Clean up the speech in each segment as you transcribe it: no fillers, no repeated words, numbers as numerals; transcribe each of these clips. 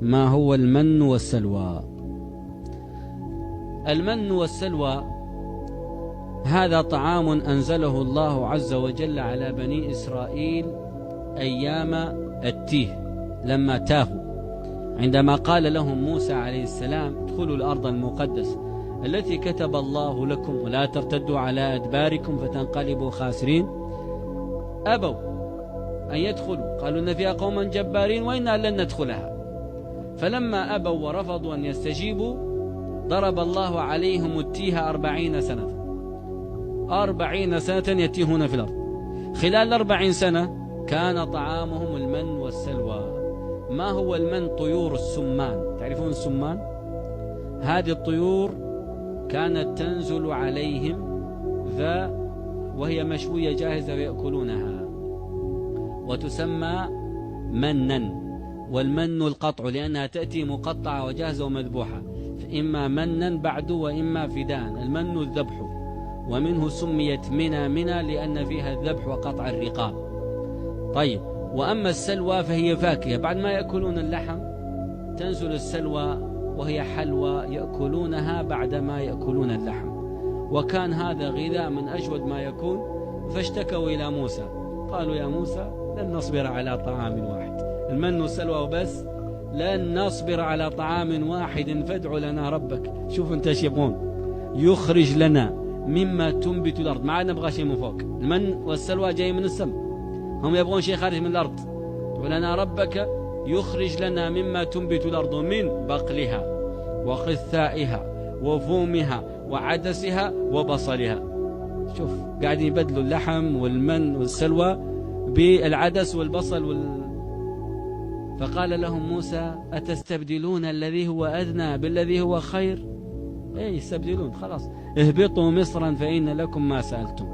ما هو المن والسلوى؟ المن والسلوى هذا طعام أنزله الله عز وجل على بني إسرائيل أيام التيه لما تاهوا، عندما قال لهم موسى عليه السلام ادخلوا الأرض المقدسة التي كتب الله لكم ولا ترتدوا على أدباركم فتنقلبوا خاسرين. أبوا أن يدخلوا، قالوا إن فيها قوما جبارين وإنا لن ندخلها. فلما أبوا ورفضوا أن يستجيبوا ضرب الله عليهم التيه 40 سنة. 40 سنة يتيهون في الأرض. خلال 40 سنة كان طعامهم المن والسلوى. ما هو المن؟ طيور السمان. تعرفون السمان؟ هذه الطيور كانت تنزل عليهم وهي مشوية جاهزة ويأكلونها، وتسمى منا. والمن القطع لأنها تأتي مقطعة وجاهزة ومذبوحة، فإما منا بعد وإما فدان. المن الذبح، ومنه سميت منى لأن فيها الذبح وقطع الرقاب. طيب، وأما السلوى فهي فاكهة. بعد ما يأكلون اللحم تنزل السلوى وهي حلوى يأكلونها بعد ما يأكلون اللحم. وكان هذا غذاء من أجود ما يكون، فاشتكوا إلى موسى قالوا يا موسى لن نصبر على طعام واحد، المن والسلوى وبس، لن نصبر على طعام واحد فادع لنا ربك. شوف انت ايش يبغون، يخرج لنا مما تنبت الأرض. ما عاد نبغى شيء من فوق. المن والسلوى جاي من السماء، هم يبغون شيء خارج من الأرض. ولنا ربك يخرج لنا مما تنبت الأرض من بقلها وقثائها وفومها وعدسها وبصلها. شوف قاعدين يبدلوا اللحم والمن والسلوى بالعدس والبصل فقال لهم موسى أتستبدلون الذي هو أدنى بالذي هو خير؟ يستبدلون. خلاص، اهبطوا مصرا فإن لكم ما سألتم.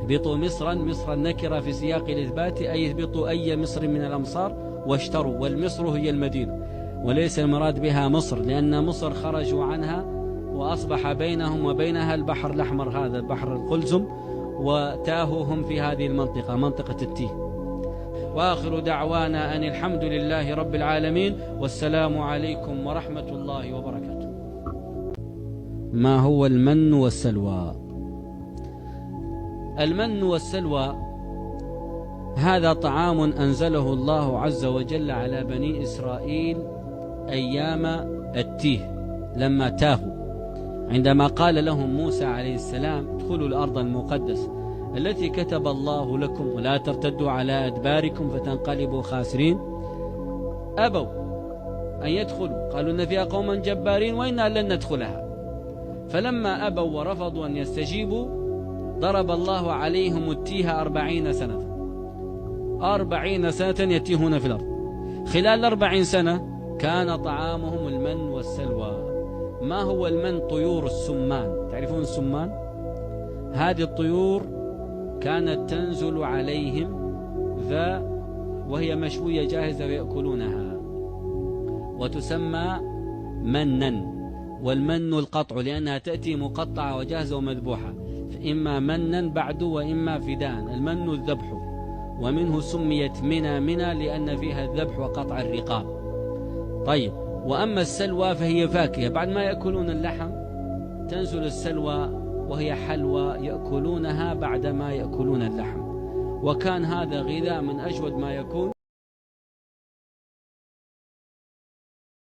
اهبطوا مصرا نكرة في سياق الإثبات، أي اهبطوا أي مصر من الأمصار واشتروا. والمصر هي المدينة، وليس المراد بها مصر، لأن مصر خرجوا عنها وأصبح بينهم وبينها البحر الأحمر، هذا البحر القلزم، وتاهوا هم في هذه المنطقة، منطقة التيه. وآخر دعوانا أن الحمد لله رب العالمين، والسلام عليكم ورحمة الله وبركاته. ما هو المن والسلوى؟ المن والسلوى هذا طعام أنزله الله عز وجل على بني إسرائيل أيام التيه لما تاهوا، عندما قال لهم موسى عليه السلام ادخلوا الأرض المقدسة التي كتب الله لكم ولا ترتدوا على أدباركم فتنقلبوا خاسرين. أبوا أن يدخلوا، قالوا إن فيها قوما جبارين وإنا لن ندخلها. فلما أبوا ورفضوا أن يستجيبوا ضرب الله عليهم التيه 40 سنة. 40 سنة يتيهون في الأرض. خلال 40 سنة كان طعامهم المن والسلوى. ما هو المن؟ طيور السمان. تعرفون السمان؟ هذه الطيور كانت تنزل عليهم وهي مشوية جاهزة ويأكلونها، وتسمى منا. والمن القطع لأنها تأتي مقطعة وجاهزة ومذبوحة، فإما منا بعد وإما فدان. المن الذبح، ومنه سميت منى لأن فيها الذبح وقطع الرقاب. طيب، وأما السلوى فهي فاكهة. بعد ما يأكلون اللحم تنزل السلوى وهي حلوى يأكلونها بعد ما يأكلون اللحم. وكان هذا غذاء من أجود ما يكون،